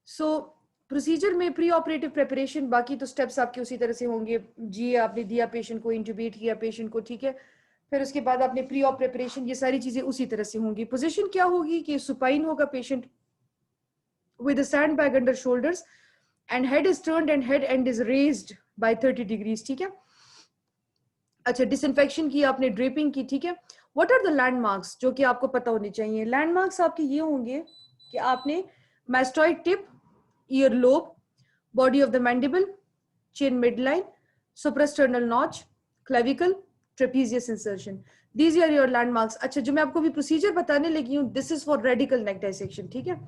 सो procedure में pre operative preparation, बाकी तो स्टेप्स आपके उसी तरह से होंगे जी। आपने दिया पेशेंट को, इंट्यूबेट किया पेशेंट को, ठीक है। फिर उसके बाद आपने प्री ऑप प्रिपरेशन, ये सारी चीजें उसी तरह से होंगी। पोजीशन क्या होगी कि सुपाइन होगा patient with a sandbag under shoulders and head is turned and head end is raised by 30 degrees, ठीक है। अच्छा, डिसइंफेक्शन की आपने, ड्रेपिंग की, ठीक है। व्हाट आर द लैंडमार्क्स जो कि आपको पता होने चाहिए? लैंडमार्क्स आपके ये होंगे कि आपने mastoid tip, ear lobe, body of the mandible, chin midline, suprasternal notch, clavicle, trapezius insertion. These are your landmarks. अच्छा, जो मैं आपको भी प्रोसीजर बताने लगी हूँ, this is for radical neck dissection, ठीक है।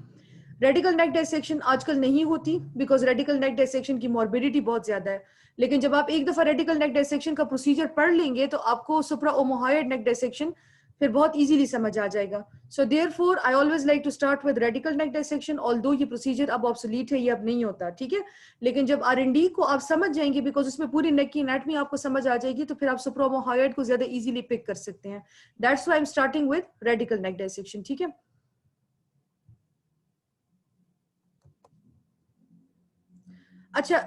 रेडिकल नेक डाइसेक्शन आजकल नहीं होती बिकॉज रेडिकल नेक डाइसेक्शन की मॉर्बिडिटी बहुत ज्यादा है। लेकिन जब आप एक दफा रेडिकल नेक डाइसेक्शन का प्रोसीजर पढ़ लेंगे तो आपको सुप्राओमोहॉयड नेक डाइसेक्शन फिर बहुत इजीली समझ आ जाएगा। So therefore I always like to start with radical neck dissection, although ये प्रोसीजर अब ऑब्सोलीट है, ये अब नहीं होता, ठीक है। लेकिन जब R&D को आप समझ जाएंगे, बिकॉज उसमें पूरी नेक की एनाटमी आपको समझ आ जाएगी, तो फिर आप सुप्राओमोहॉयड को ज्यादा इजीली पिक कर सकते हैं। That's why I am starting with radical neck dissection, ठीक है। अच्छा,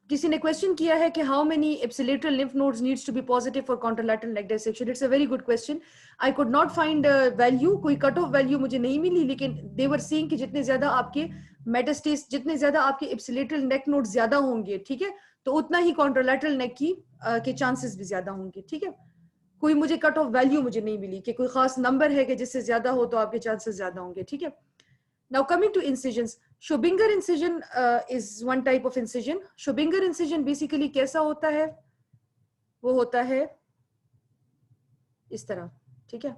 किसी ने क्वेश्चन किया है कि how many ipsilateral lymph nodes needs to be positive for contralateral neck dissection. It's a very good question. I could not find value, कोई cut off value मुझे नहीं मिली, लेकिन they were saying कि जितने ज्यादा आपके मेटास्टेस, जितने ज्यादा आपके ipsilateral neck nodes ज्यादा होंगे, ठीक है, तो उतना ही contralateral neck की के चांसेस भी ज्यादा होंगे, ठीक है। कोई मुझे कट ऑफ वैल्यू मुझे नहीं मिली कि कोई खास नंबर है कि जिससे ज्यादा हो तो आपके चांसेस ज्यादा होंगे, ठीक है। Now coming to incisions, Schobinger incision is one type of incision. Schobinger incision basically कैसा होता है? वो होता है इस तरह, ठीक है।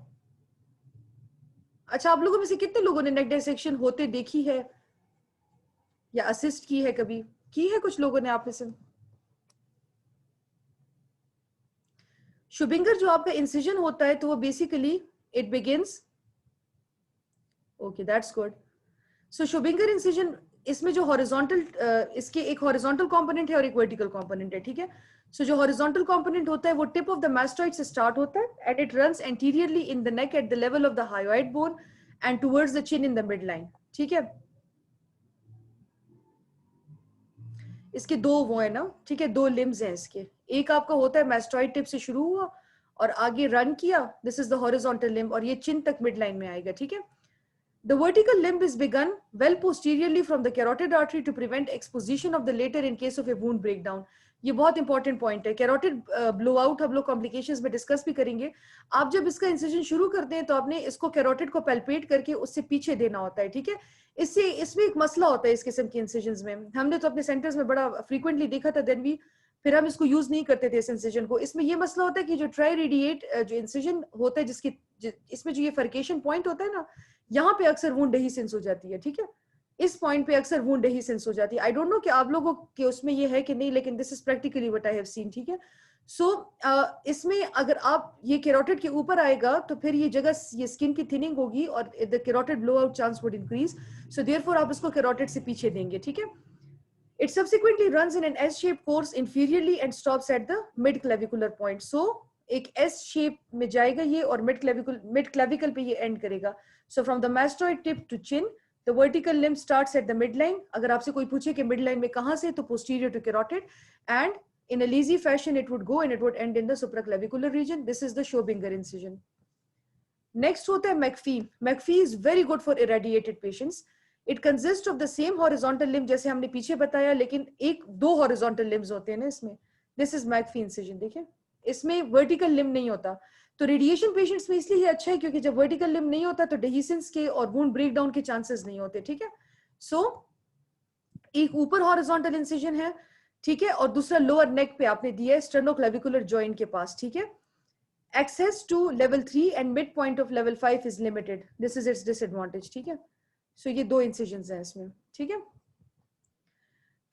अच्छा, आप लोगों में से कितने लोगों ने नेक डाइसेक्शन होते देखी है या असिस्ट की है? कभी की है कुछ लोगों ने आप में से? Schobinger जो आपका इंसिजन होता है तो वो basically it begins, okay that's good. So Schobinger incision, इसमें जो हॉरिजॉन्टल, इसके एक हॉरिजॉन्टल कंपोनेंट है और एक वर्टिकल कंपोनेंट है, ठीक है। सो जो हॉरिजॉन्टल कंपोनेंट होता है वो टिप ऑफ द मैस्टॉइड से स्टार्ट होता है and it runs anteriorly in the neck at the level of the hyoid bone and towards the chin in the mid line, ठीक है। इसके दो वो है ना, ठीक है, दो लिम्स हैं इसके। एक आपका होता है मैस्टॉइड टिप से शुरू हुआ और आगे रन किया, this is the horizontal limb, और ये चिन तक मिड लाइन में आएगा, ठीक है। The vertical limb is begun well posteriorly from the carotid artery to prevent exposition of the later in case of a wound breakdown. ये बहुत इंपॉर्टेंट पॉइंट है। कैरोटिड ब्लोआउट हम लोग कॉम्प्लिकेशंस में डिस्कस भी करेंगे। आप जब इसका इंसिजन शुरू करते हैं तो आपने इसको कैरोटिड को पैल्पेट करके उससे पीछे देना होता है, ठीक है। इससे इसमें एक मसला होता है इस किस्म के इंसिजन्स में, हमने तो अपने सेंटर्स में बड़ा फ्रीक्वेंटली देखा था, देन भी फिर हम इसको यूज नहीं करते थे इस इंसिजन को। इसमें ये मसला होता है कि जो ट्राई रेडिएट जो इंसिजन होता है, जिसकी इसमें जो ये फर्केशन पॉइंट होता है ना, यहाँ पे अक्सर वुंड डेहिसेंस हो जाती है, ठीक है। इस पॉइंट पे अक्सर वुंड डेहिसेंस हो जाती है। आई डोंट नो कि आप लोगों के उसमें ये है कि नहीं, लेकिन this is practically what I have seen, ठीक है। सो इसमें अगर आप ये कैरोटिड के ऊपर आएगा तो फिर ये जगह, ये स्किन की थिनिंग होगी और the carotid blow out chance would increase. So therefore आप इसको कैरोटिड से पीछे देंगे, ठीक है। It subsequently runs in an S-shaped course inferiorly and stops at the mid-clavicular point. So एक S shape में जाएगा ये और mid-clavicle पे ये end करेगा. So from the mastoid tip to chin, the vertical limb starts at the midline. अगर आपसे कोई पूछे कि midline में कहाँ से, तो posterior to carotid, and in a lazy fashion it would go and it would end in the supraclavicular region. This is the Schobinger incision. Next होता है McPhee. McPhee is very good for irradiated patients. It consists of the same horizontal limb जैसे हमने पीछे बताया, लेकिन एक दो horizontal limbs होते हैं ना इसमें. This is McPhee incision, देखिए इसमें vertical limb नहीं होता। तो रेडिएशन पेशेंट्स में इसलिए अच्छा है क्योंकि जब वर्टिकल लिम्ब नहीं होता तो डेहिसेंस के और वुंड ब्रेकडाउन के चांसेस नहीं होते, ठीक है। सो एक ऊपर हॉरिजॉन्टल इंसिजन है, ठीक है, और दूसरा लोअर नेक पे आपने दिया है स्टर्नोक्लेविकुलर जॉइंट के पास, ठीक है। Access to level 3 and midpoint of level 5 is limited. This is its disadvantage, ठीक है। सो ये दो इंसिजन्स हैं इसमें, ठीक है।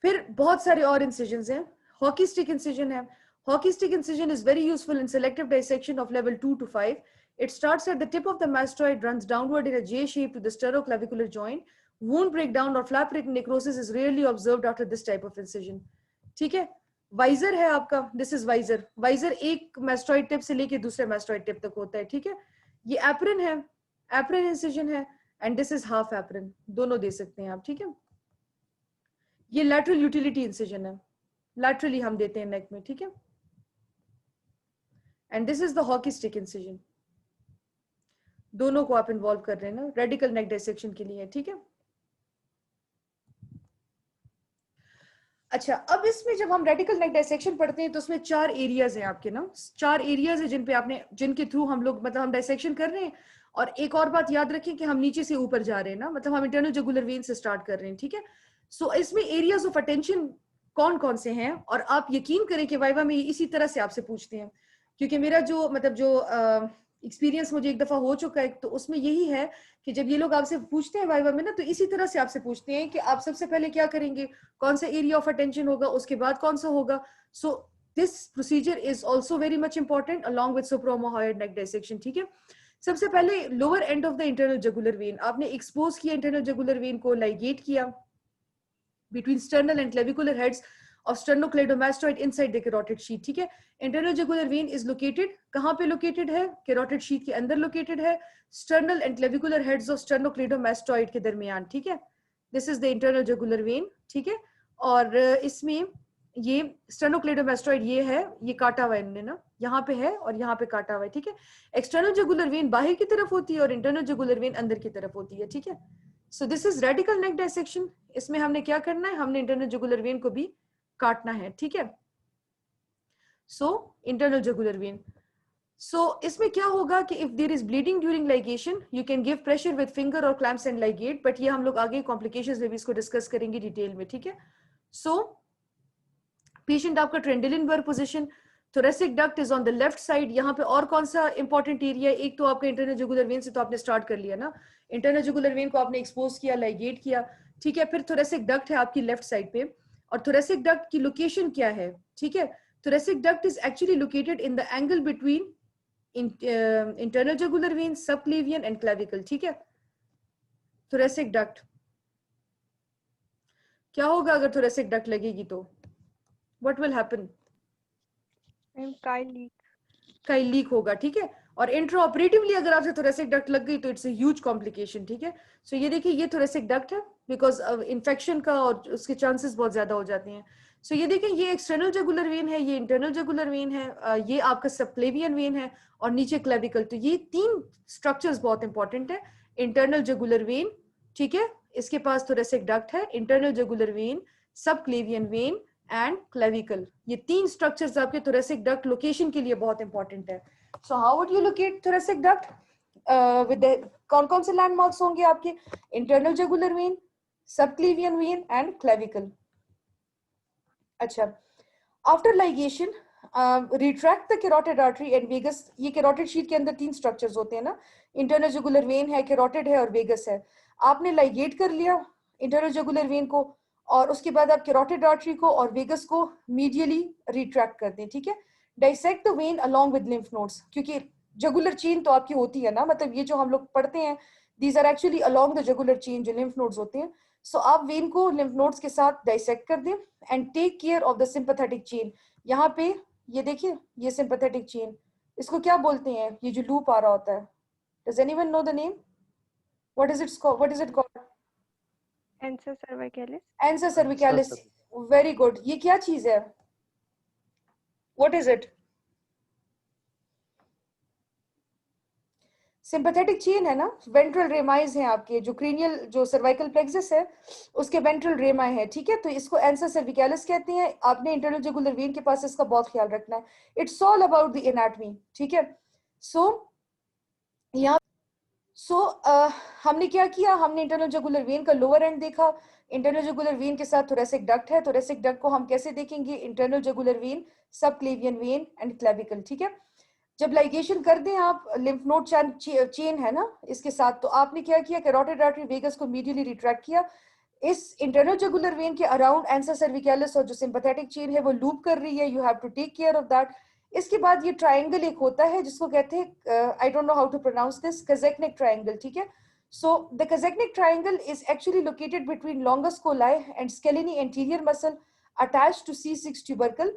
फिर बहुत सारे और इंसिजन्स हैं। हॉकी स्टिक इंसिजन है। Hockey stick incision is very useful in selective dissection of level 2 to 5. It starts at the tip of the mastoid, runs downward in a J shape to the sternoclavicular joint. Wound breakdown or flap necrosis is rarely observed after this type of incision. ठीक है। Visor है आपका, this is visor. Visor एक mastoid tip से लेके दूसरे mastoid tip तक होता है, ठीक है। ये एप्रन है, एप्रन इंसिजन है। And this is half apron, दोनों दे सकते हैं आप, ठीक है। ये लैटरल यूटिलिटी इंसिजन है, लैटरली हम देते हैं नेक में, ठीक है। And this is the hockey stick incision, दोनों को आप इन्वॉल्व कर रहे हैं ना रेडिकल नेक डाइसेक्शन के लिए, ठीक है। अच्छा, अब इसमें जब हम रेडिकल नेक डाइसेक्शन पढ़ते हैं तो उसमें 4 एरियाज हैं आपके ना, 4 एरियाज है जिन पे आपने, जिनके थ्रू हम लोग मतलब हम डाइसेक्शन कर रहे हैं। और एक और बात याद रखें कि हम नीचे से ऊपर जा रहे हैं ना, मतलब हम इंटरनल जुगुलर वेन से स्टार्ट कर रहे हैं, ठीक है। सो इसमें एरियाज ऑफ अटेंशन कौन कौन से हैं, और आप यकीन करें कि वाइवा में इसी तरह से आपसे पूछते हैं, क्योंकि मेरा जो मतलब जो एक्सपीरियंस मुझे एक दफा हो चुका है, तो उसमें यही है कि जब ये लोग आपसे पूछते हैं वाइवा में ना, तो इसी तरह से आपसे पूछते हैं कि आप सबसे पहले क्या करेंगे, कौन सा एरिया ऑफ अटेंशन होगा, उसके बाद कौन सा होगा। So this procedure is also very much important along with supraomohyoid neck dissection, ठीक है। सबसे पहले lower end of the internal jugular vein आपने एक्सपोज किया, इंटरनल जुगुलर वेन को लाइगेट किया between sternal and clavicular heads of sternocleidomastoid inside the carotid sheath, ठीक है। Internal jugular when is located, कहां पे लोकेटेड है, कैरोटिड शीथ के अंदर लोकेटेड है, sternal and clavicular heads of sternocleidomastoid के दरमियान, ठीक है। This is the internal jugular vein, ठीक है। और इसमें ये स्टर्नोक्लेडोमास्टॉइड ये है, ये काटा हुआ है ना, यहाँ पे है और यहाँ पे काटा हुआ है, ठीक है। एक्सटर्नल जुगुलर वेन बाहर की तरफ होती है और इंटरनल जुगुलर वेन अंदर की तरफ होती है, ठीक है। So this is radical neck dissection. इसमें हमने क्या करना है, हमने इंटरनल जुगुलर वेन को भी काटना है, ठीक है। So internal jugular vein, so इसमें क्या होगा कि if there is bleeding during ligation you can give pressure with finger और क्लैम्प्स एंड लाइगेट, बट ये हम लोग आगे कॉम्प्लिकेशंस में भी इसको डिस्कस करेंगे डिटेल में, ठीक है। सो पेशेंट आपका Trendelenburg position, thoracic duct is on the left side. यहाँ पे और कौन सा इंपॉर्टेंट एरिया है, एक तो आपका इंटरनल जुगुलर वेन से तो आपने स्टार्ट कर लिया ना, इंटरनल जुगुलर वेन को आपने एक्सपोज किया, लाइगेट किया, ठीक है। फिर थोरेसिक डक्ट है आपकी लेफ्ट साइड पे, और थोरेसिक डक्ट की लोकेशन क्या है, ठीक है। Thoracic duct is actually located in the angle between internal jugular vein, subclavian and clavicle, ठीक है। थोरेसिक डक्ट क्या होगा अगर थोरेसिक डक्ट लगेगी तो व्हाट विल हैपन, काई लीक होगा, ठीक है। और इंट्रा ऑपरेटिवली अगर आपसे थोरेसिक डक्ट लग गई तो इट्स अ ह्यूज कॉम्प्लिकेशन, ठीक है। सो ये देखिए ये थोरेसिक डक्ट है, बिकॉज इन्फेक्शन का और उसके चांसेस बहुत ज्यादा हो जाते हैं। सो ये देखिए ये एक्सटर्नल जुगुलर वेन है, ये इंटरनल जुगुलर वेन है, ये आपका सबक्लेवियन वेन है, और नीचे क्लेविकल। तो ये 3 स्ट्रक्चर्स बहुत इंपॉर्टेंट है, इंटरनल जुगुलर वेन, ठीक है, इसके पास थोरेसिक डक्ट है, internal jugular vein, subclavian vein and clavicle. ये 3 स्ट्रक्चर्स आपके थोरेसिक डक्ट लोकेशन के लिए बहुत इंपॉर्टेंट है। So how would you locate thoracic duct, with कौन कौन से लैंडमार्क्स होंगे आपके, internal jugular vein, subclavian vein and clavicle. अच्छा, after ligation retract the carotid artery and vagus. ये कैरोटिड शीथ के अंदर 3 स्ट्रक्चर्स होते हैं ना, इंटरनल जुगुलर वेन है, कैरोटिड है और वेगस है। आपने लाइगेट कर लिया इंटरनल जुगुलर वेन को, और उसके बाद आप कैरोटिड आर्टरी को और वेगस को मीडियली रिट्रैक्ट कर दें, ठीक है। Dissect the when along with lymph nodes, क्योंकि जुगुलर चेन तो आपकी होती है ना, मतलब ये जो हम लोग पढ़ते हैं these are actually along the jugular chain, जो लिम्फ नोड्स होते हैं। सो आप वेन को लिम्फ नोड्स के साथ डाइसेक्ट कर दें and take care of the sympathetic chain. यहाँ पे ये देखिए ये सिंपैथेटिक चेन, इसको क्या बोलते हैं, ये जो लूप आ रहा होता है, does anyone know the name, what is its called, what is it called, Ansa cervicalis. Ansa cervicalis, very good. ये क्या चीज है, what is it, sympathetic chain है ना, वेंट्रल रेमाइज है आपके, जो क्रेनियल जो सर्वाइकल प्लेक्सस है उसके वेंट्रल रेमाई है, ठीक है। तो इसको एंसा सर्विकैलिस कहते हैं। आपने इंटरनल जुगुलर वेन के पास इसका बहुत ख्याल रखना है, it's all about the anatomy, ठीक है। सो यहाँ हमने क्या किया, हमने इंटरनल जुगुलर वेन का लोअर एंड देखा, इंटरनल जुगुलर वेन के साथ थोरेसिक डक्ट है, थोरेसिक डक्ट को हम कैसे देखेंगे, internal jugular vein, subclavian vein and clavicle, ठीक है। जब लाइगेशन कर दें आप लिम्फ नोड चेन है ना इसके साथ, तो आपने क्या किया, कैरोटिड आर्टरी वेगस को मीडियली रिट्रैक्ट किया, इस इंटरनल जुगुलर वेन के अराउंड एंसा सर्विकैलिस और जो सिंपैथेटिक चेन है वो लूप कर रही है, you have to take care of that. इसके बाद ये ट्राइंगल एक होता है जिसको कहते हैं, I don't know how to pronounce this, Chassaignac triangle, ठीक है। So the Chassaignac triangle is actually located between longus colli and scaleni anterior muscle attached to C6 tubercle,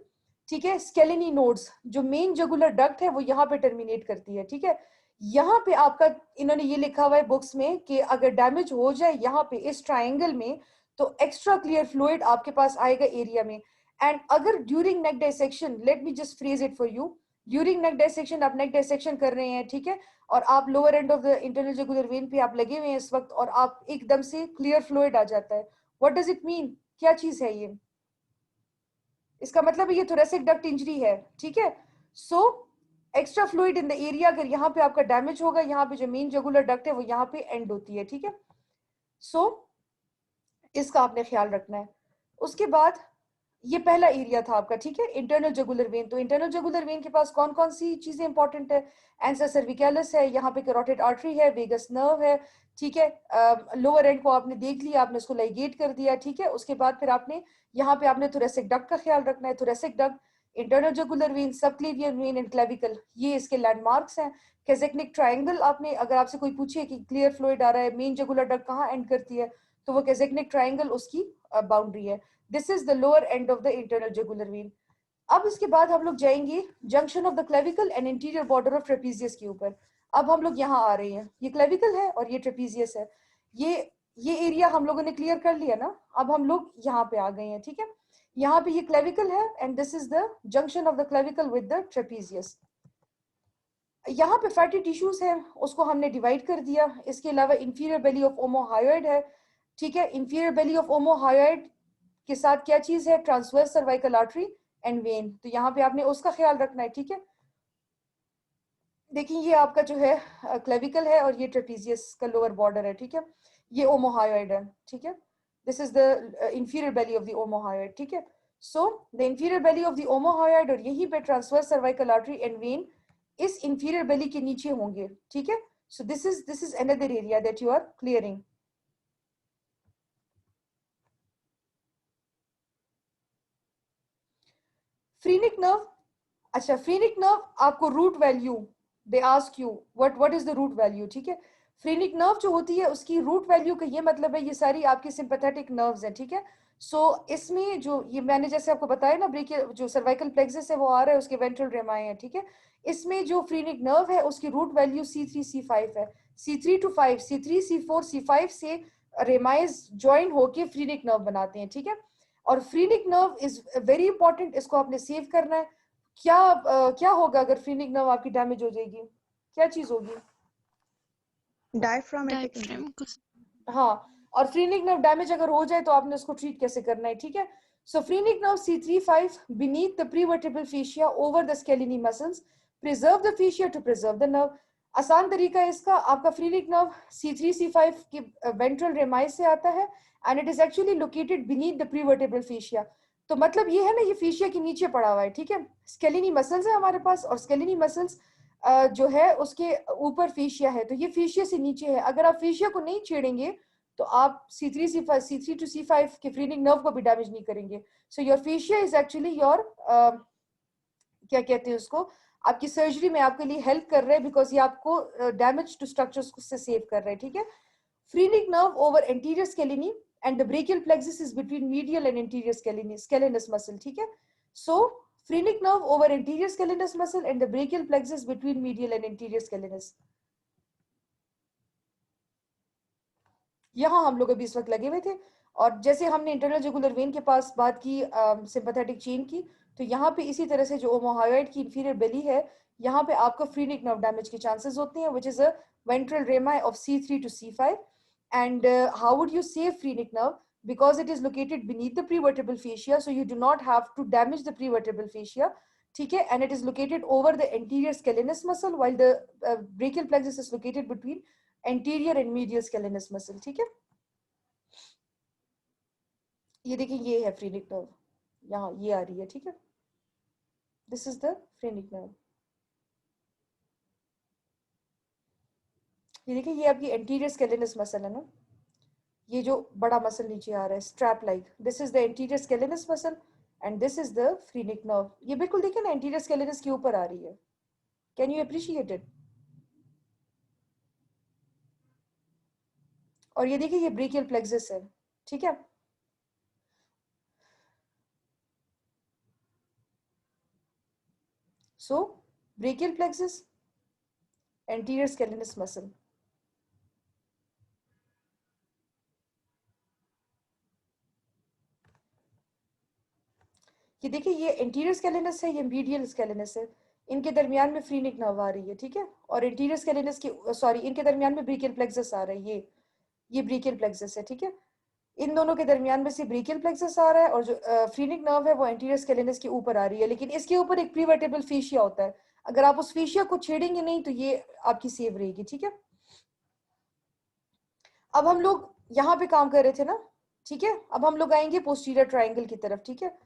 ठीक है। स्केलिनी नोड्स, जो मेन जुगुलर डक्ट है वो यहाँ पे terminate करती है, ठीक है। यहाँ पे आपका इन्होंने ये लिखा हुआ है बुक्स में कि अगर डैमेज हो जाए यहाँ पे इस ट्राइंगल में, तो एक्स्ट्रा क्लियर फ्लूइड आपके पास आएगा एरिया में। एंड अगर during neck dissection, let me just phrase it for you, during neck dissection आप नेक डाइसेक्शन कर रहे हैं, ठीक है, और आप lower end of the internal jugular when पे आप लगे हुए हैं इस वक्त, और आप एकदम से क्लियर फ्लूइड आ जाता है, व्हाट डज इट मीन, क्या चीज है ये? इसका मतलब है ये थोरेसिक डक्ट इंजरी है, ठीक है। So extra fluid in the area, अगर यहाँ पे आपका डैमेज होगा, यहाँ पे जो मेन जुगुलर डक्ट है वो यहाँ पे एंड होती है, ठीक है। सो इसका आपने ख्याल रखना है। उसके बाद ये पहला एरिया था आपका, ठीक है, इंटरनल जुगुलर वेन। तो इंटरनल जुगुलर वेन के पास कौन कौन सी चीजें इंपॉर्टेंट है? एंसा सर्विकैलिस है, यहाँ पे कैरोटिड आर्टरी है, वेगस नर्व है, ठीक है। लोअर एंड को आपने देख लिया, आपने इसको लाइगेट कर दिया, ठीक है। उसके बाद फिर आपने यहाँ पे आपने थोरेसिक डक्ट का ख्याल रखना है। Thoracic duct, internal jugular vein, subclavian vein and clavicle, ये इसके लैंडमार्क्स हैं। कैजेक्निक ट्राइंगल, आपने अगर आपसे कोई पूछे कि क्लियर फ्लूइड आ रहा है, मेन जुगुलर डक्ट कहाँ एंड करती है, तो वो कैजेक्निक ट्राइंगल उसकी बाउंड्री है। This is the lower end of the internal jugular when. अब इसके बाद हम लोग जाएंगे junction of the clavicle and interior border of trapezius के ऊपर। अब हम लोग यहाँ आ रहे हैं, ये क्लेविकल है और ये ट्रेपीजियस है। ये एरिया हम लोगों ने क्लियर कर लिया ना। अब हम लोग यहाँ पे आ गए हैं, ठीक है। यहाँ पे ये क्लेविकल है and this is the junction of the clavicle with the trapezius. यहाँ पे फैटी टिश्यूज है, उसको हमने डिवाइड कर दिया। इसके अलावा इंफीरियर बेली ऑफ ओमोहायोइड है, ठीक है। इंफीरियर बेली ऑफ ओमोहायोइड के साथ क्या चीज है? Transverse cervical artery and when. तो यहाँ पे आपने उसका ख्याल रखना है, ठीक है। देखिए ये आपका जो है क्लेविकल है और ये ट्रेपीजियस का लोअर बॉर्डर है, ठीक है। ये ओमोहायोइड है, ठीक है। This is the inferior belly of the omohyoid, ठीक है। So the inferior belly of the omohyoid, और यहीं पे transverse cervical artery and vein इस इंफीरियर बेली के नीचे होंगे, ठीक है। So this is another area that you are clearing. Phrenic nerve, अच्छा फ्रीनिक नर्व आपको root value, they ask you what is the root value, ठीक है। फ्रीनिक नर्व जो होती है उसकी रूट वैल्यू का ये मतलब है ये सारी आपकी सिंपैथेटिक नर्व्स हैं, ठीक है। सो इसमें जो ये मैंने जैसे आपको बताया ना, ब्रेकियल जो सर्वाइकल प्लेक्सस है वो आ रहा है, उसके वेंट्रल रेमाए है, ठीक है। इसमें जो फ्रीनिक नर्व है उसकी रूट वैल्यू C3 C5 है। C3 to 5, C3 C4 C5 से रेमाइज ज्वाइन होके फ्रीनिक नर्व बनाते हैं, ठीक है। और फ्रीनिक नर्व इज वेरी इंपॉर्टेंट, इसको आपने सेव करना है। क्या होगा अगर फ्रीनिक नर्व आपकी डैमेज हो जाएगी? क्या चीज होगी? डायफ्रामेटिक डायफ्राम को हाँ, और फ्रीनिक नर्व डैमेज अगर हो जाए तो आपने उसको ट्रीट कैसे करना है, ठीक है। So phrenic nerve C3 5 beneath the prevertebral fascia over the scalene muscles, preserve the fascia to preserve the nerve। आसान तरीका है इसका, आपका फ्रीनिक नर्व C3 C5 के वेंट्रल रेमाइस से आता है and it is actually located beneath the prevertebral fascia। तो मतलब ये है ना, ये फेशिया के नीचे पड़ा हुआ है, ठीक है। स्केलिनी मसल्स है हमारे पास, और स्केलिनी मसल्स जो है उसके ऊपर फेशिया है, तो ये फेशिया से नीचे है। अगर आप फेशिया को नहीं छेड़ेंगे तो आप C3 to C5 के फ्रीनिक नर्व को भी डैमेज नहीं करेंगे। So your fascia is actually your क्या कहते हैं उसको, आपकी सर्जरी में आपके लिए हेल्प कर रहे हैं, बिकॉज ये आपको डैमेज टू स्ट्रक्चर्स से सेव कर रहे हैं, ठीक है। Phrenic nerve over anterior scaleni and the brachial plexus is between medial and anterior scaleni scalenus muscle, ठीक है। So phrenic nerve over anterior scalenus muscle and the brachial plexus between medial and anterior scalenus. यहाँ हम लोग अभी इस वक्त लगे हुए थे, और जैसे हमने इंटरनल जुगुलर वेन के पास बात की सिंपैथेटिक चेन की, तो यहाँ पे इसी तरह से जो ओमोहायोइड की इंफीरियर बेली है, यहाँ पे आपको फ्रीनिक नर्व डैमेज के चांसेस होते हैं, which is a ventral rami of C3 to C5। And how would you save phrenic nerve? Because it is located beneath the prevertebral fascia, so you do not have to damage the prevertebral fascia, ठीक है। and it is located over the anterior scalenus muscle, while the brachial plexus is located between anterior and medial scalenus muscle, ठीक है। ये देखिए ये है phrenic nerve, यहाँ ये आ रही है, ठीक है। This is the phrenic nerve. ये देखिए ये आपकी एंटीरियर स्केलिनस मसल है ना, ये जो बड़ा मसल नीचे आ रहा है strap like, this is the anterior scalenus muscle and this is the phrenic nerve. ये बिल्कुल देखिए ना एंटीरियर स्केलिनस के ऊपर आ रही है। Can you appreciate it? और ये देखिए ये ब्रेकियल प्लेक्सस है, ठीक है। सो ब्रेकियल प्लेक्सस एंटीरियर स्केलेनस मसल। ये देखिए, ये एंटीरियर स्केलेनस है, ये मीडियल स्केलेनस है। इनके दरमियान में फ्रीनिक नर्व आ रही है, ठीक है। और एंटीरियर स्केलेनस की सॉरी इनके दरमियान में ब्रेकियल प्लेक्सस आ रहा है, ये ब्रेकियल प्लेक्सस है, ठीक है। इन दोनों के दरमियान में से ब्रेकियल प्लेक्सस आ रहा है, और जो फ्रीनिक नर्व है वो एंटीरियर स्केलेनस के ऊपर आ रही है, लेकिन इसके ऊपर एक प्रीवर्टेबल फेशिया होता है। अगर आप उस फेशिया को छेड़ेंगे नहीं तो ये आपकी सेव रहेगी, ठीक है। अब हम लोग यहाँ पे काम कर रहे थे ना, ठीक है। अब हम लोग आएंगे पोस्टीरियर ट्राइंगल की तरफ, ठीक है।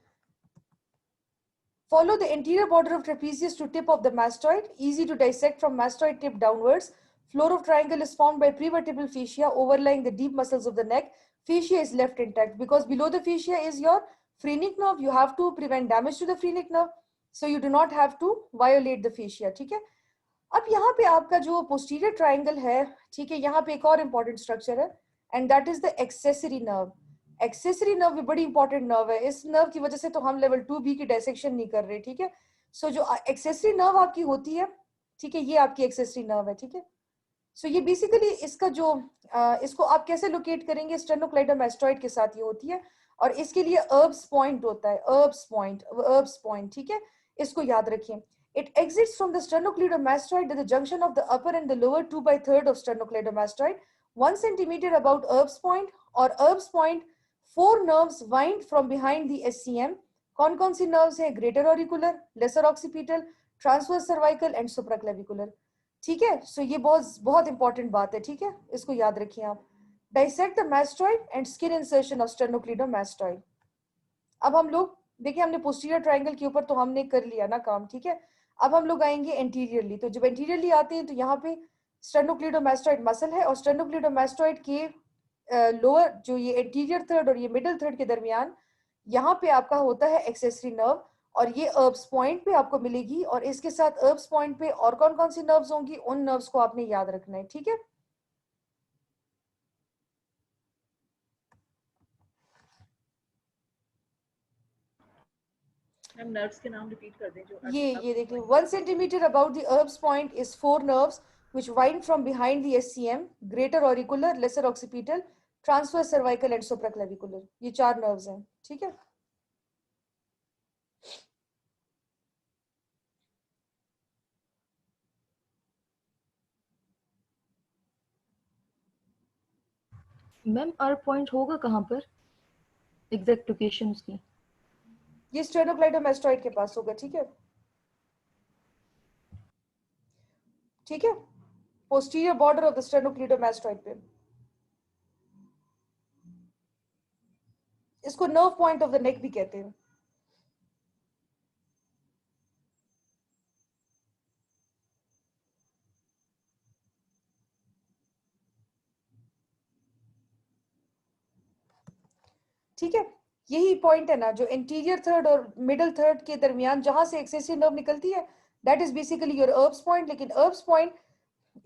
Follow the anterior border of trapezius to tip of the mastoid, easy to dissect from mastoid tip downwards. Floor of triangle is formed by prevertebral fascia overlying the deep muscles of the neck. Fascia is left intact because below the fascia is your phrenic nerve. You have to prevent damage to the phrenic nerve, so you do not have to violate the fascia, ठीक है। अब यहाँ पे आपका जो posterior triangle है, ठीक है, यहाँ पे एक और important structure है, and that is the accessory nerve. Accessory nerve भी बड़ी इंपॉर्टेंट नर्व है। इस नर्व की वजह से तो हम लेवल 2B की डायसेक्शन नहीं कर रहे, ठीक है। सो जो एक्सेसरी नर्व आपकी होती है, ठीक है, ये आपकी एक्सेसरी नर्व है, ठीक है। सो ये बेसिकली इसका जो इसको आप कैसे लोकेट करेंगे, स्टेनोक्लेइडोमास्टॉइड के साथ ये होती है, और इसके लिए अर्ब्स पॉइंट होता है, अर्ब्स पॉइंट, ठीक है। इसको याद रखिए। It exits from the sternocleidomastoid at the junction of the upper and the lower 2/3 of sternocleidomastoid, 1 centimeter about Erb's point, or Erb's point 4 nerves wind from behind the SCM. कौन सी nerves है? Greater auricular, lesser occipital, transverse cervical and supraclavicular, ठीक है। सो ये बहुत बहुत important बात है, ठीक है, इसको याद रखिए आप। Dissect the mastoid and skin insertion of sternocleidomastoid. अब हम लोग देखिए, हमने पोस्टीरियर ट्रायंगल के ऊपर तो हमने कर लिया ना काम, ठीक है। अब हम लोग आएंगे एंटीरियरली। तो जब एंटीरियरली आते हैं तो यहाँ पे स्टेनोक्लीडोमास्टॉइड मसल है, और स्टेनोक्लीडोमास्टॉइड के लोअर जो ये एंटीरियर थर्ड और ये मिडिल थर्ड के दरमियान यहाँ पे आपका होता है एक्सेसरी नर्व, और ये अर्ब्स पॉइंट पे आपको मिलेगी, और इसके साथ अर्ब्स पॉइंट पे और कौन कौन सी नर्व्स होंगी, उन नर्व्स को आपने याद रखना है, ठीक है। मैम नर्व्स के नाम रिपीट कर दें जो ये देखिए, 1 centimeter above the Erb's point is 4 nerves which wind from behind the SCM, greater auricular, lesser occipital, transverse cervical and supraclavicular. ये 4 nerves हैं, ठीक है। मैम अर्ब पॉइंट होगा कहाँ पर, एग्जैक्ट लोकेशन उसकी? ये स्टेनोक्लाइडोमास्टॉइड के पास होगा, ठीक है, ठीक है, पोस्टीरियर बॉर्डर ऑफ द स्टेनोक्लाइडोमास्टॉइड पे। इसको nerve point of the neck भी कहते हैं। ठीक है, यही पॉइंट है ना, जो इंटीरियर थर्ड और मिडिल थर्ड के दरमियान जहां से एक्सेसरी नर्व निकलती है, that is basically your Erb's point. लेकिन Erb's point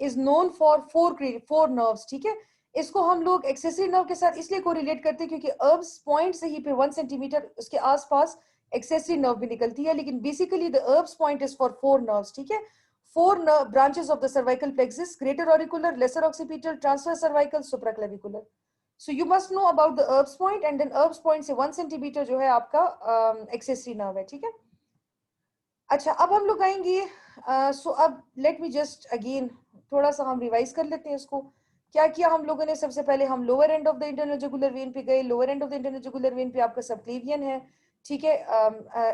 is known for 4 nerves, ठीक है। इसको हम लोग एक्सेसरी नर्व के साथ इसलिए कोरिलेट करते हैं क्योंकि अर्ब्स पॉइंट से ही पे 1 सेंटीमीटर उसके आसपास एक्सेसरी नर्व भी निकलती है, लेकिन basically the Erb's point is for 4 nerves, ठीक है। 4 branches of the cervical plexus, greater auricular, lesser occipital, transverse cervical, supraclavicular. So you must know about the Erb's point, and then Erb's point से 1 centimetre जो है आपका accessory nerve है, ठीक है। अच्छा, अब हम लोग आएंगे सो अब लेट मी जस्ट अगेन थोड़ा सा हम रिवाइज कर लेते हैं इसको। क्या किया हम लोगों ने? सबसे पहले हम lower end of the internal jugular when पे गए। Lower end of the internal jugular when पे आपका सबक्लेवियन है, ठीक है,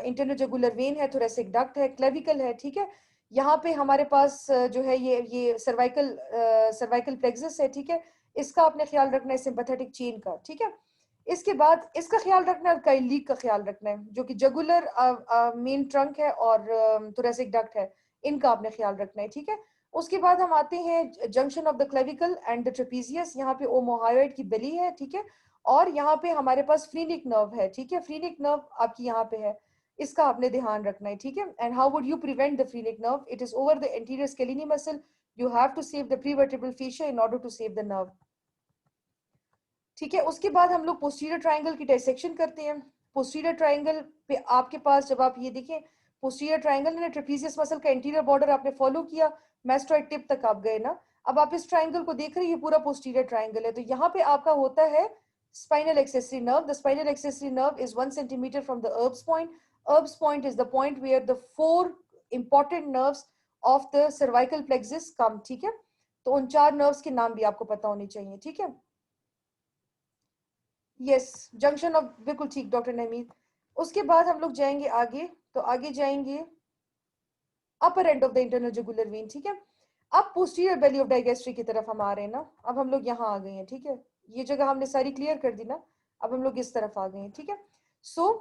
इंटरनल जुगुलर वेन है, थोरेसिक डक्ट है, क्लेविकल है, ठीक है। यहाँ पे हमारे पास जो है ये सर्वाइकल प्लेक्सस है, ठीक है। इसका आपने ख्याल रखना है, सिंपैथेटिक चेन का, ठीक है। इसके बाद इसका ख्याल रखना है, काइलीक का ख्याल रखना है, जो कि जगुलर मेन ट्रंक है और थोरेसिक डक्ट है, इनका आपने ख्याल रखना है, ठीक है। उसके बाद हम आते हैं junction of the clavicle and the trapezius. यहाँ पे ओमोहायोइड की बेली है, ठीक है, और यहाँ पे हमारे पास फ्रीनिक नर्व है, ठीक है। फ्रीनिक नर्व आपकी यहाँ पे है, इसका आपने ध्यान रखना है, ठीक है। And how would you prevent the phrenic nerve? It is over the anterior scaleni muscle. You have to save the prevertebral fascia in order to save the nerve, ठीक है। उसके बाद हम लोग पोस्टीरियर ट्रायंगल की डायसेक्शन करते हैं। Posterior triangle पे आपके पास जब आप ये देखें, पोस्टीरियर ट्रायंगल ने ट्रेपीजियस मसल का इंटीरियर बॉर्डर आपने फॉलो किया, मैस्टॉइड टिप तक आप गए ना, अब आप इस ट्राइंगल को देख रहे हैं, ये पूरा पोस्टीरियर ट्राइंगल है, तो यहाँ पे आपका होता है spinal accessory nerve. The spinal accessory nerve is 1 centimeter from the Erb's point. Erb's point is the point where the 4 important nerves of the cervical plexus come. ठीक है, तो उन 4 nerves के नाम भी आपको पता होने चाहिए. ठीक है, यस, जंक्शन ऑफ, बिल्कुल ठीक डॉक्टर नमीद. उसके बाद हम लोग जाएंगे आगे, तो आगे जाएंगे upper end of the internal jugular vein. ठीक है, अब पोस्टीरियर बेली ऑफ डाइगेस्ट्री की तरफ हम आ रहे हैं ना, अब हम लोग यहाँ आ गए हैं. ठीक है, ये जगह हमने सारी क्लियर कर दी ना, अब हम लोग इस तरफ आ गए हैं. ठीक है, so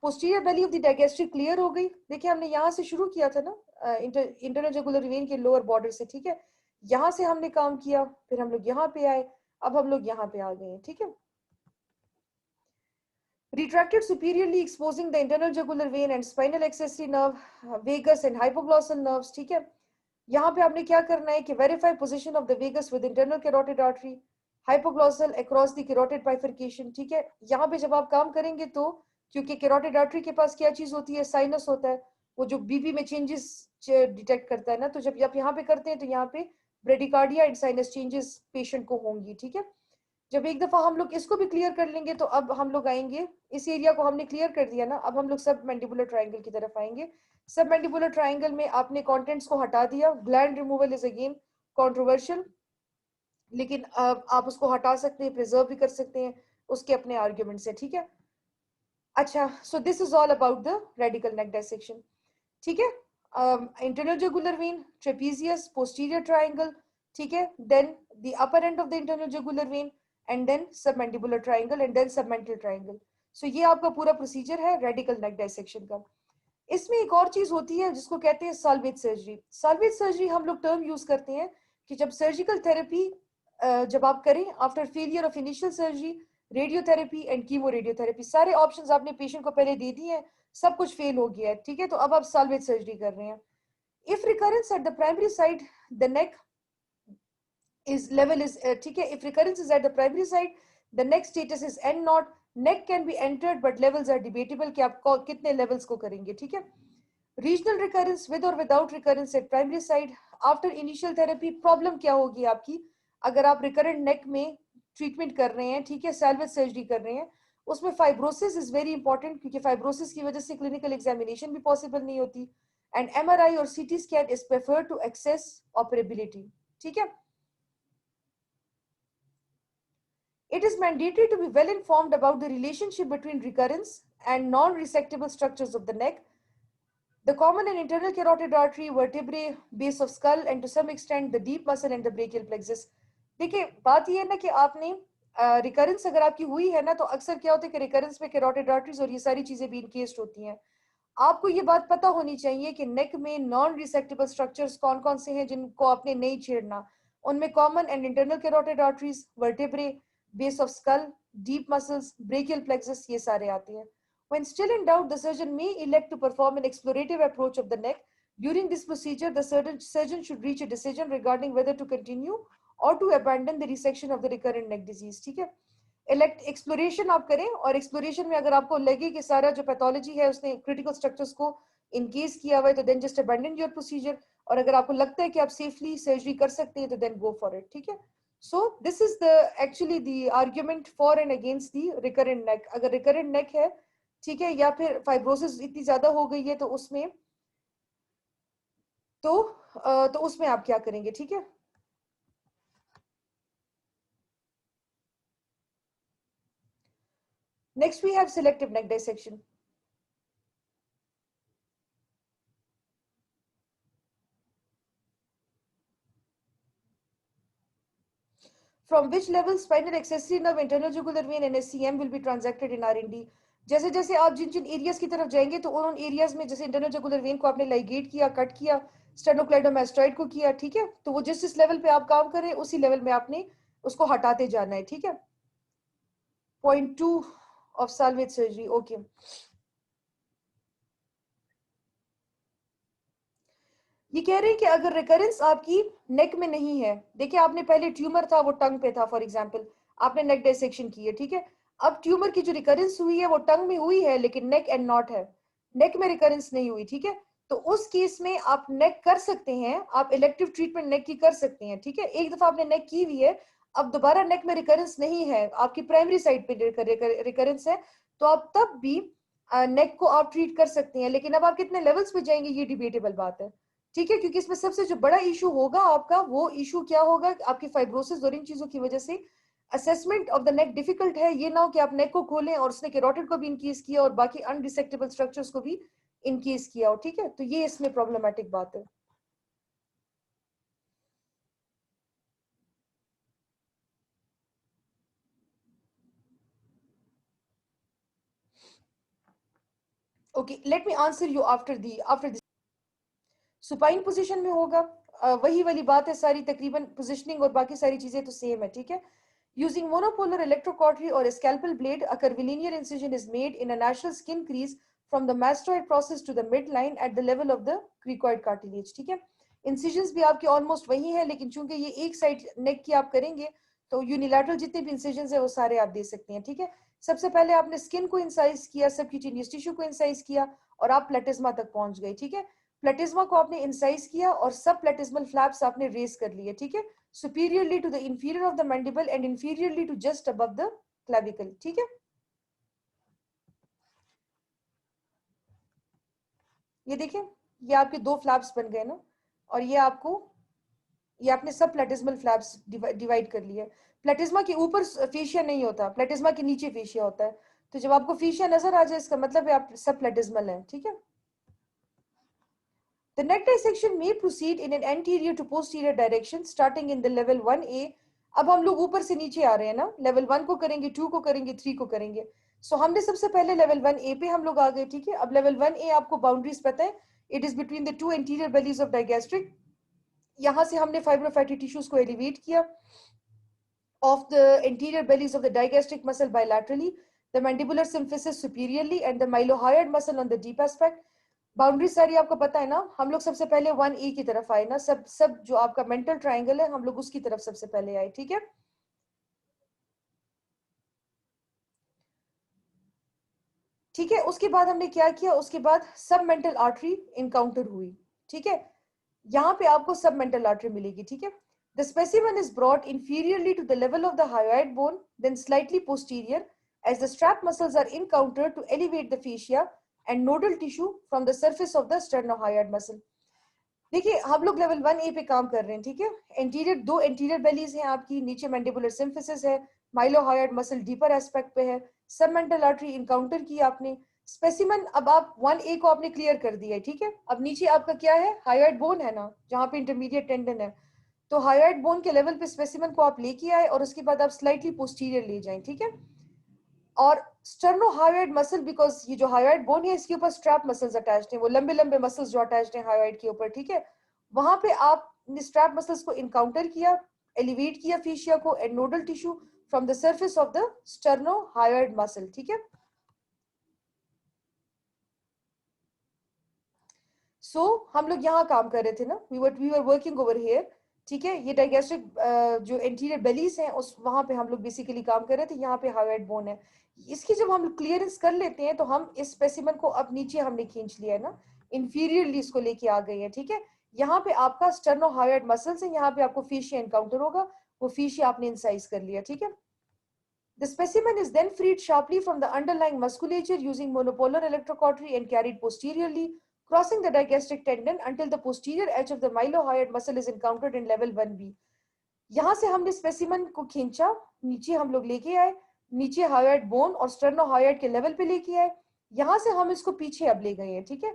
posterior belly of the digastric clear हो गई. देखिए हमने यहाँ से शुरू किया था ना, इंटरनल जुगुलर वेन के लोअर बॉर्डर से. ठीक है, यहाँ से हमने काम किया, फिर हम लोग यहाँ पे आए, अब हम लोग यहाँ पे आ गए हैं. ठीक है, retracted superiorly exposing the internal jugular vein and spinal accessory nerve, vagus and hypoglossal nerves. ठीक है, यहाँ पे आपने क्या करना है कि verify position of the vagus with internal carotid artery, hypoglossal across the carotid bifurcation. ठीक है, यहाँ पे जब आप काम करेंगे तो क्योंकि carotid artery के पास क्या चीज होती है, साइनस होता है, वो जो बीपी में चेंजेस डिटेक्ट करता है ना, तो जब आप यहाँ पे करते हैं तो यहाँ पे bradycardia and sinus changes patient को होंगी. ठीक है, जब एक दफा हम लोग इसको भी क्लियर कर लेंगे तो अब हम लोग आएंगे, इस एरिया को हमने क्लियर कर दिया ना, अब हम लोग सब मैंडिबुलर ट्रायंगल की तरफ आएंगे. सब मैंडिबुलर ट्रायंगल में आपने कंटेंट्स को हटा दिया. Gland removal is again controversial, लेकिन आप उसको हटा सकते हैं, प्रिजर्व भी कर सकते हैं, उसके अपने आर्ग्यूमेंट्स है. ठीक है, अच्छा, so this is all about the radical neck dissection. ठीक है, internal jugular vein, trapezius, posterior triangle. ठीक है, then the upper end of the internal jugular vein and then submandibular triangle and then submental triangle. So ये आपका पूरा procedure है radical neck dissection का. इसमें एक और चीज होती है जिसको कहते हैं साल्वेज सर्जरी. साल्वेज सर्जरी हम लोग टर्म यूज करते हैं कि जब सर्जिकल थेरेपी जब आप करें after failure of initial surgery, radiotherapy and chemo radiotherapy, सारे ऑप्शंस आपने पेशेंट को पहले दे दिए हैं, सब कुछ फेल हो गया है. ठीक है, तो अब आप साल्वेज सर्जरी कर रहे हैं. If recurrence at the primary side, the neck is level is ठीक है, if recurrence is at the primary side, the neck status is N naught. neck can be entered but levels are debatable कि आप कितने levels को करेंगे. ठीक है, regional recurrence with or without recurrence at primary side after initial therapy. Problem क्या होगी आपकी अगर आप recurrent neck में ट्रीटमेंट कर रहे हैं, ठीक है, salvage सर्जरी कर रहे हैं, उसमें फाइब्रोसिस इज वेरी इंपॉर्टेंट क्योंकि फाइब्रोसिस की वजह से क्लिनिकल एग्जामिनेशन भी पॉसिबल नहीं होती. एंड MRI और CT scan is preferred to assess operability. ठीक है, it is mandatory to be well informed about the relationship between recurrence and non-resectable structures of the neck, the common and internal carotid artery, vertebrae, base of skull, and to some extent the deep muscle and the brachial plexus. देखिए बात ये है ना कि आपने recurrence अगर आपकी हुई है ना, तो अक्सर क्या होता है कि रिकरेंस में कैरोटिड आर्टरीज और ये सारी चीजें भी इनकेस्ड होती हैं. आपको ये बात पता होनी चाहिए कि नेक में नॉन रिसेक्टेबल स्ट्रक्चर्स कौन कौन से हैं जिनको आपने नहीं छेड़ना. उनमें common and internal carotid arteries, vertebrae, base of skull, deep muscles, brachial plexus, ये सारे आते हैं. When still in doubt, the surgeon may elect to perform an explorative approach of the neck. During this procedure, the surgeon should reach a decision regarding whether to continue or to abandon the resection of the recurrent neck disease. ठीक है, elect exploration आप करें, और exploration में अगर आपको लगे कि सारा जो पैथोलॉजी है उसने critical structures को इनकेस किया हुआ है, तो then just abandon your procedure. और अगर आपको लगता है कि आप safely सर्जरी कर सकते हैं तो then go for it. ठीक है, so this is the actually the argument for and against the recurrent neck. अगर recurrent neck है, ठीक है, या फिर फाइब्रोसिस इतनी ज्यादा हो गई है तो उसमें तो उसमें आप क्या करेंगे. ठीक है, next we have selective neck dissection. From which level spinal accessory nerve, internal jugular vein and SCM will be transected in R&D. जैसे जैसे आप जिन जिन एरियाज की तरफ जाएंगे तो उन एरियाज में जैसे इंटरनल जुगुलर वेन को आपने लाइगेट किया, कट किया, स्टेनोक्लेडोमास्टॉइड को किया, ठीक है, तो वो जिस लेवल पे आप काम कर रहे हैं उसी लेवल में आपने उसको हटाते जाना है. ठीक है, point 2 of salvage surgery. Okay, ये कह रहे हैं कि अगर रिकरेंस आपकी नेक में नहीं है, देखिए आपने पहले ट्यूमर था वो टंग पे था, फॉर एग्जांपल आपने नेक डायसेक्शन की है, ठीक है, अब ट्यूमर की जो रिकरेंस हुई है वो टंग में हुई है लेकिन नेक एंड नॉट है, नेक में रिकरेंस नहीं हुई. ठीक है, तो उस केस में आप नेक कर सकते हैं, आप इलेक्टिव ट्रीटमेंट नेक की कर सकते हैं, ठीक है। एक दफा आपने नेक की हुई है, अब दोबारा नेक में रिकरेंस नहीं है, आपकी प्राइमरी साइड पे रिकरेंस है, तो आप तब भी नेक को आप ट्रीट कर सकते हैं। लेकिन अब आप कितने लेवल्स पे जाएंगे ये डिबेटेबल बात है, ठीक है, क्योंकि इसमें सबसे जो बड़ा इशू होगा आपका, वो इशू क्या होगा, आपकी फाइब्रोसिस और इन चीजों की वजह से assessment of the neck difficult है। ये ना हो कि आप नेक को खोलें और उसने कैरोटिड को भी इनकेस किया और बाकी अनडिसेक्टेबल स्ट्रक्चर्स को भी इनकेस किया हो, ठीक है। तो ये इसमें प्रॉब्लमेटिक बात है। Okay, let me answer you after this. Supine position में होगा, वही वाली बात है सारी, तकरीबन पोजीशनिंग और बाकी सारी चीजें तो सेम है, ठीक है। Using monopolar electrocautery or a scalpel blade, a curvilinear incision is made in a natural skin crease from the mastoid process to the midline at the level of the cricoid cartilage, ठीक है। Incisions भी आपके almost वही है, लेकिन चूंकि ये एक साइड नेक की आप करेंगे तो यूनिलैटरल जितने भी इंसिजन है वो सारे आप दे सकते हैं, ठीक है। सबसे पहले आपने स्किन को इंसाइज किया, सबक्यूटेनियस टिश्यू को इंसाइज किया और आप प्लेटिज्मा तक पहुंच गए, ठीक है। प्लेटिज्मा को आपने इंसाइज किया और सब प्लेटिज्मल फ्लैप्स आपने रेस कर लिए, ठीक है, superiorly to the inferior of the mandible and inferiorly to just above the clavicle, ठीक है। ये देखिए, ये आपके दो फ्लैप्स बन गए ना, और ये आपने सब प्लेटिज्मल फ्लैप्स डिवाइड कर लिए। प्लेटिज्मा के ऊपर फेशिया नहीं होता, प्लेटिज्मा के नीचे फेशिया होता है। तो जब आपको फेशिया नजर आ जाए, इसका मतलब है आप सब प्लेटिज्मल हैं, ठीक है। The neck dissection may proceed in an anterior to posterior direction starting in the level 1A. अब हम लोग ऊपर से नीचे आ रहे हैं ना, लेवल 1 को करेंगे, 2 को करेंगे, 3 को करेंगे। सो हमने सबसे पहले लेवल 1A पे हम लोग आ गए, ठीक है। अब लेवल 1A आपको बाउंड्रीज पता है, it is between the two anterior bellies of digastric. यहां से हमने फाइब्रोफैटी टिश्यूज को एलिवेट किया of the anterior bellies of the digastric muscle bilaterally, the mandibular symphysis superiorly and the mylohyoid muscle on the deep aspect. Boundary सारी आपको पता है ना। हम लोग सबसे पहले 1E की तरफ आए ना, सब जो आपका मेंटल ट्रायंगल है हम लोग उसकी तरफ सबसे पहले आए, ठीक है। ठीक है, उसके बाद हमने क्या किया, उसके बाद सब मेंटल आर्टरी इनकाउंटर हुई, ठीक है। यहाँ पे आपको सब मेंटल आर्टरी मिलेगी, ठीक है। The specimen is brought inferiorly to the level of the hyoid bone, then slightly posterior, as the strap muscles are encountered to elevate the fascia and nodal tissue from the surface of the sternohyoid muscle. देखिए, हम लोग level 1A पे काम कर रहे हैं, ठीक है। एंटीरियर, दो एंटीरियर बेलीज हैं आपकी, नीचे मैंडिबुलर सिम्फिसिस है, माइलोहायोइड मसल डीपर एस्पेक्ट पे है, सब मेंटल आर्टरी इनकाउंटर की आपने। स्पेसिमन अब आप 1A को आपने क्लियर कर दिया है, ठीक है। अब नीचे आपका क्या है, हायोइड बोन है ना, जहाँ पे इंटरमीडिएट टेंडन है। तो हायोइड बोन के लेवल पे स्पेसिमन को आप लेके आए और उसके बाद आप स्लाइटली पोस्टीरियर ले जाएं, ठीक है। और स्टर्नोहायोइड मसल, बिकॉज ये जो हायोइड बोन है इसके ऊपर स्ट्रैप मसल्स अटैच्ड हैं, वो लंबे लंबे मसल्स जो अटैच्ड हैं हायोइड के ऊपर, ठीक है। वहां पे आपने स्ट्रैप मसल्स को इनकाउंटर किया, एलिवेट किया फेशिया को and nodal tissue from the surface of the sternohyoid muscle, ठीक है। सो हम लोग यहाँ काम कर रहे थे ना, we were working over here, ठीक है। ये डाइगेस्ट्रिक जो एंटीरियर बेलीज हैं उस वहां पे हम लोग बेसिकली काम कर रहे थे। यहाँ पे हायोइड बोन है, इसकी जब हम क्लियरेंस कर लेते हैं तो हम इस स्पेसिमन को अब नीचे हमने खींच लिया है ना, इंफीरियरली इसको लेके आ गए हैं, ठीक है। यहाँ पे आपका स्टर्नोहायोइड मसल्स है, यहाँ पे आपको फेशिया एनकाउंटर होगा, वो फेशिया आपने इंसाइज कर लिया, ठीक है। The specimen is then freed sharply from the underlying musculature using monopolar electrocautery and carried posteriorly, crossing the digastric tendon until the posterior edge of the mylohyoid muscle is encountered in level 1B. यहाँ से हमने specimen को खींचा, नीचे हम लोग लेके आए, नीचे हायोइड बोन और स्टर्नोहायोइड के लेवल पे लेके आए, यहाँ से हम इसको पीछे अब ले गए हैं, ठीक है।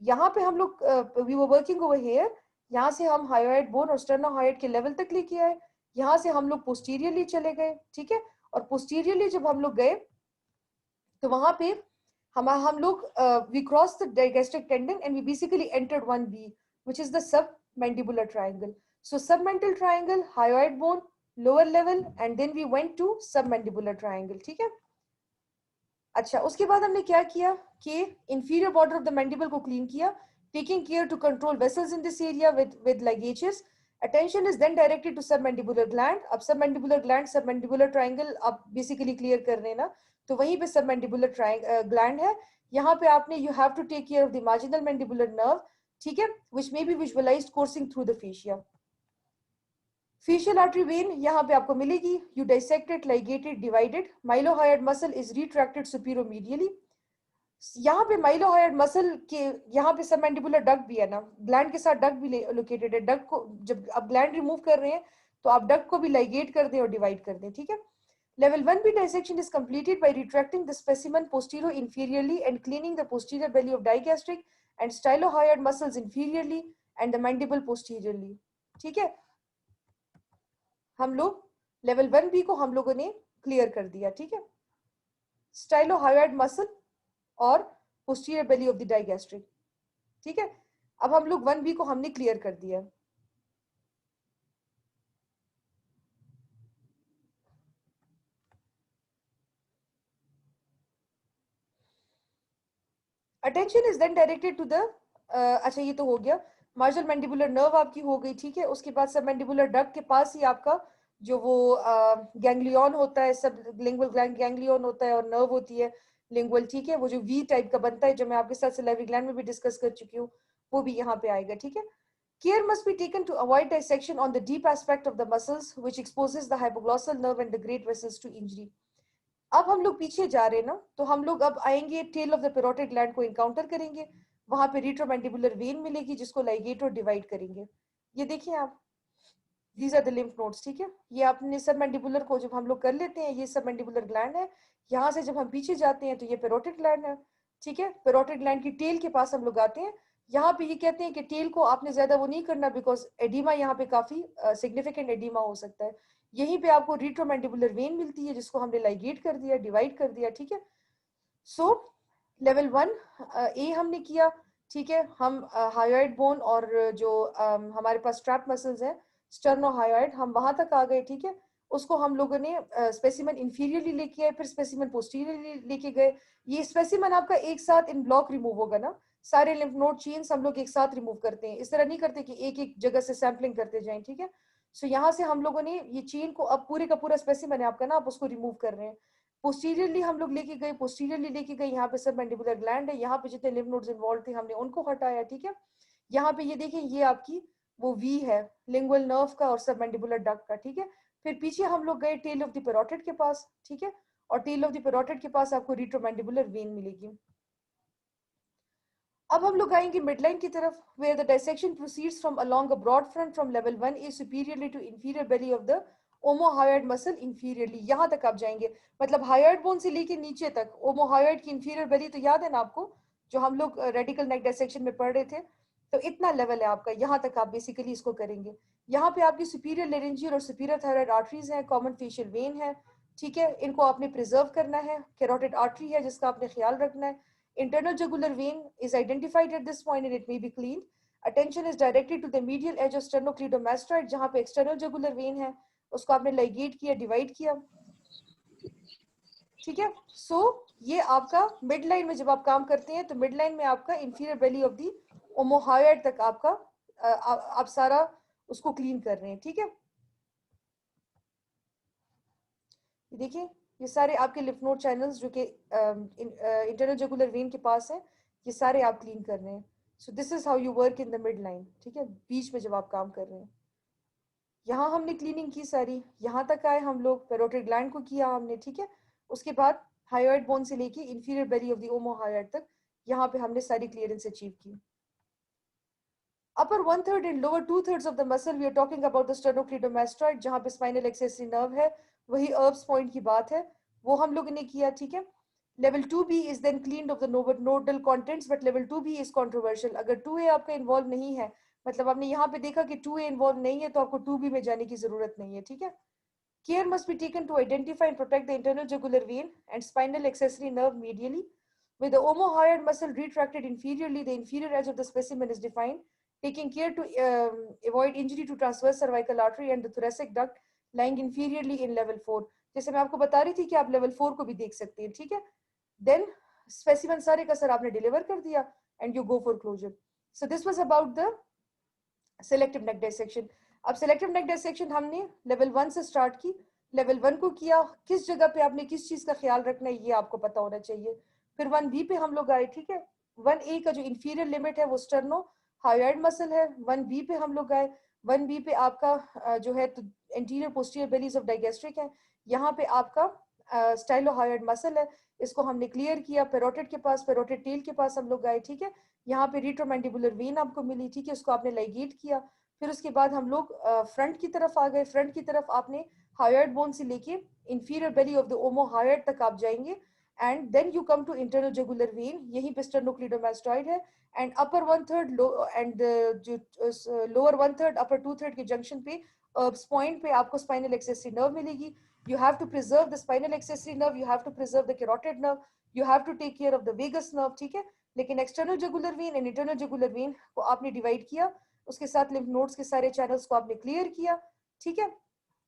यहाँ पे हम लोग we were working over here, यहाँ से हम हायोइड बोन और स्टर्नोहायोइड के लेवल तक लेके आए, यहाँ से हम लोग पोस्टीरियरली चले गए, ठीक है। और पोस्टीरियरली जब हम लोग गए तो वहां पे हम लोग we cross the digastric tendon and we basically entered 1B which is the submandibular triangle. So submental triangle, hyoid bone, lower level and then we went to submandibular triangle, ठीक है। अच्छा, उसके बाद हमने क्या किया कि inferior border of the mandible को क्लीन किया, taking care to control vessels in this area with ligages. Attention is then directed to submandibular gland. अब submandibular gland, submandibular triangle आप बेसिकली क्लियर कर रहे हैं ना, तो वहीं पे submandibular gland है। यहाँ पे आपने you have to take care of the marginal mandibular nerve, ठीक है, which may be visualized coursing through the fascia. Facial artery vein यहाँ पे आपको मिलेगी, you dissected, ligated, divided, mylohyoid muscle is retracted superomedially. यहाँ पे माइलोहायड मसल के यहाँ पे सबमैंडिबुलर डक्ट भी है ना, ग्लैंड के साथ डक्ट भी लोकेटेड है। डक्ट को जब आप ग्लैंड रिमूव कर रहे हैं तो आप डक्ट को भी लाइगेट कर दें और डिवाइड कर दें, ठीक है। Level 1B dissection is completed by retracting the specimen posterior inferiorly and cleaning the posterior belly of digastric and stylohyoid muscles inferiorly and the mandible posteriorly, ठीक है। हम लोग लेवल 1B को हम लोगों ने क्लियर कर दिया, ठीक है, स्टाइलोहायोइड मसल और posterior belly of the digastric, ठीक है। अब हम लोग 1B को हमने क्लियर कर दिया। Attention is then directed to the, अच्छा ये तो हो गया, मार्जिनल मैंडिबुलर नर्व आपकी हो गई, ठीक है। उसके बाद सब मैंडिबुलर डक्ट के पास ही आपका जो वो गैंग्लियन होता है, सब लिंगुअल गैंग्लियन होता है और नर्व होती है लिंगुअल, ठीक है, वो जो वी टाइप का बनता है जो मैं आपके साथ सलाइवरी ग्लैंड में भी डिस्कस कर चुकी हूँ, वो भी यहाँ पे आएगा, ठीक है। Care must be taken to avoid dissection on the deep aspect of the muscles which exposes the hypoglossal nerve and the great vessels to injury. अब हम लोग पीछे जा रहे हैं ना, तो हम लोग अब आएंगे tail of the parotid gland को एनकाउंटर करेंगे, वहां पे रेट्रोमैंडिबुलर वेन मिलेगी जिसको लाइगेट और डिवाइड करेंगे। ये देखिए आप, these are the lymph nodes, ठीक है। ये अपने सबमैंडिबुलर को जब हम लोग कर लेते हैं, ये सबमैंडिबुलर ग्लैंड है, यहाँ से जब हम पीछे जाते हैं तो ये पैरोटिड ग्लैंड है, ठीक है। पैरोटिड ग्लैंड की टेल के पास हम लोग आते हैं, यहाँ पे ये कहते हैं कि टेल को आपने ज्यादा वो नहीं करना बिकॉज एडिमा यहाँ पे काफी सिग्निफिकेंट एडिमा हो सकता है। यहीं पे आपको रेट्रोमैंडिबुलर वेन मिलती है जिसको हमने लाइगेट कर दिया, डिवाइड कर दिया, ठीक है। सो लेवल 1 ए हमने किया, ठीक है। हम हायोइड बोन और जो हमारे पास स्ट्रैप मसल्स हैं स्टर्नोहायोइड, हम वहां तक आ गए, ठीक है। उसको हम लोगों ने स्पेसिमन इंफीरियरली लेके आए, फिर स्पेसिमन पोस्टीरियरली लेके गए। ये स्पेसिमन आपका एक साथ इन ब्लॉक रिमूव होगा ना, सारे लिम्फ नोड चेन्स हम लोग एक साथ रिमूव करते हैं, इस तरह नहीं करते कि एक एक जगह से सैंपलिंग करते जाएं, ठीक है। सो यहाँ से हम लोगों ने ये चेन को, अब पूरे का पूरा स्पेसिमन है आपका ना, आप उसको रिमूव कर रहे हैं। पोस्टीरियरली हम लोग लेके गए, पोस्टीरियरली लेके गए, यहाँ पे सब मैंडिबुलर ग्लैंड है, यहाँ पे जितने लिम्फ नोड्स इन्वॉल्व थे हमने उनको हटाया, ठीक है। यहाँ पे ये देखें, ये आपकी वो वी है लिंगुअल नर्व का और सब मैंडिबुलर डक्ट का, ठीक है। फिर पीछे हम लोग गए टेल ऑफ द पैरोटिड के पास, ठीक है, और टेल ऑफ द पैरोटिड के पास आपको रेट्रोमैंडिबुलर वेन मिलेगी। अब हम लोग आएंगे मिडलाइन की तरफ, where the dissection proceeds from along a broad front from level 1A superiorly to inferior belly of the omohyoid muscle inferiorly, यहाँ तक आप जाएंगे, मतलब हायोइड बोन से लेके नीचे तक ओमोहायोइड की इंफीरियर बेली, तो याद है ना आपको जो हम लोग रेडिकल नेक डिसेक्शन में पढ़ रहे थे, तो इतना लेवल है आपका, यहाँ तक आप बेसिकली इसको करेंगे। यहाँ पे आपकी सुपीरियर लेरेंजियल और सुपीरियर थायराइड आर्टरीज हैं, कॉमन फेशियल वेन है, ठीक है, इनको आपने प्रिजर्व करना है। कैरोटिड आर्टरी है जिसका आपने ख्याल रखना है। Internal jugular vein is identified at this point and it may be cleaned. Attention is directed to the medial edge of sternocleidomastoid, जहां पे external jugular vein है, उसको आपने ligate किया, divide किया, ठीक है। So ये आपका midline में जब आप काम करते हैं तो midline में आपका inferior belly of the omohyoid तक आपका आप सारा उसको clean कर रहे हैं, ठीक है। देखिए ये सारे आपके लिम्फ नोड चैनल्स जो कि इंटरनल जुगुलर वेन के पास है, ये सारे आप क्लीन कर रहे हैं। सो this is how you work in the mid line, ठीक है, बीच में जब आप काम कर रहे हैं। यहाँ हमने क्लीनिंग की सारी, यहाँ तक आए हम लोग, पैरोटिड ग्लैंड को किया हमने, ठीक है। उसके बाद हायोइड बोन से लेके inferior belly of the omohyoid तक यहाँ पे हमने सारी क्लियरेंस अचीव की। Upper 1/3 and lower 2/3 of the muscle, we are talking about the sternocleidomastoid, जहाँ पे spinal accessory nerve है, वही Erb's point की बात है, वो हम लोग ने किया, ठीक है। Level 2B is then cleaned of the nodal contents, but level 2B is controversial. अगर 2A आपका इन्वॉल्व नहीं है, मतलब आपने यहाँ पे देखा कि 2A इन्वॉल्व नहीं है, तो आपको 2B में जाने की जरूरत नहीं है, ठीक है। Care must be taken to identify and protect the internal jugular vein and spinal accessory nerve medially. With the omohyoid muscle retracted inferiorly, the inferior edge of the specimen is defined, taking care to avoid injury to transverse cervical artery and the thoracic duct lying inferiorly in level 4. जैसे मैं आपको बता रही थी कि आप level 4 को भी देख सकते हैं, ठीक है। Then specimen सारे का सर आपने deliver कर दिया and you go for closure. So this was about the selective neck dissection. अब selective neck dissection हमने level 1 से start की, level 1 को किया, किस जगह पे आपने किस चीज का ख्याल रखना है ये आपको पता होना चाहिए। फिर 1B पे हम लोग आए, ठीक है। 1A का जो इंफीरियर लिमिट है वो स्टर्नो हायोइड मसल है। 1B पे हम लोग आए, 1B पे आपका जो है तो एंटीरियर पोस्टीरियर बेलीज ऑफ डाइगेस्ट्रिक है। यहाँ पे आपका स्टाइलोहायोइड मसल है, इसको हमने क्लियर किया। पेरोटिड के पास, पेरोटिड टेल के पास हम लोग गए, ठीक है। यहाँ पे रिट्रोमैंडिबुलर वेन आपको मिली, ठीक है, उसको आपने लाइगेट किया। फिर उसके बाद हम लोग फ्रंट की तरफ आ गए। फ्रंट की तरफ आपने हायोइड बोन से लेके inferior belly of the omohyoid तक आप जाएंगे, and then you come to internal jugular vein, यहीं पे स्टर्नोक्लीडोमास्टॉइड है। एंड अपर 1/3 एंड जो लोअर 1/3 अपर 2/3 के जंक्शन पे पॉइंट पे आपको स्पाइनल एक्सेसरी नर्व मिलेगी। You have to preserve the spinal accessory nerve, you have to preserve the carotid nerve, you have to take care of the vagus nerve, ठीक है। लेकिन external jugular vein and internal jugular vein को आपने divide किया, उसके साथ lymph nodes के सारे चैनल्स को आपने क्लियर किया, ठीक है।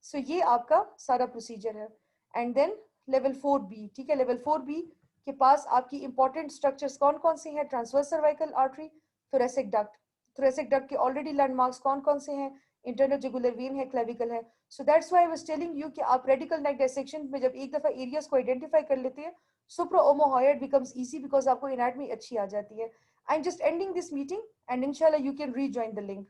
सो ये आपका सारा प्रोसीजर है। एंड देन लेवल 4B, ठीक है, लेवल 4B के पास आपकी इंपॉर्टेंट स्ट्रक्चर्स कौन कौन से हैं? Transverse cervical artery, thoracic duct. Thoracic duct के ऑलरेडी लैंडमार्क्स कौन कौन से हैं? इंटरनल जुगुलर वेन है, क्लेविकल है। So that's why I was telling you कि आप रेडिकल नेक डाइसेक्शन में जब एक दफा एरियाज को आइडेंटिफाई कर लेते हैं, सुप्राओमोहॉयड बिकम्स इजी बिकॉज आपको एनाटॉमी अच्छी आ जाती है। I am just ending this meeting and इंशाल्लाह you can rejoin the link.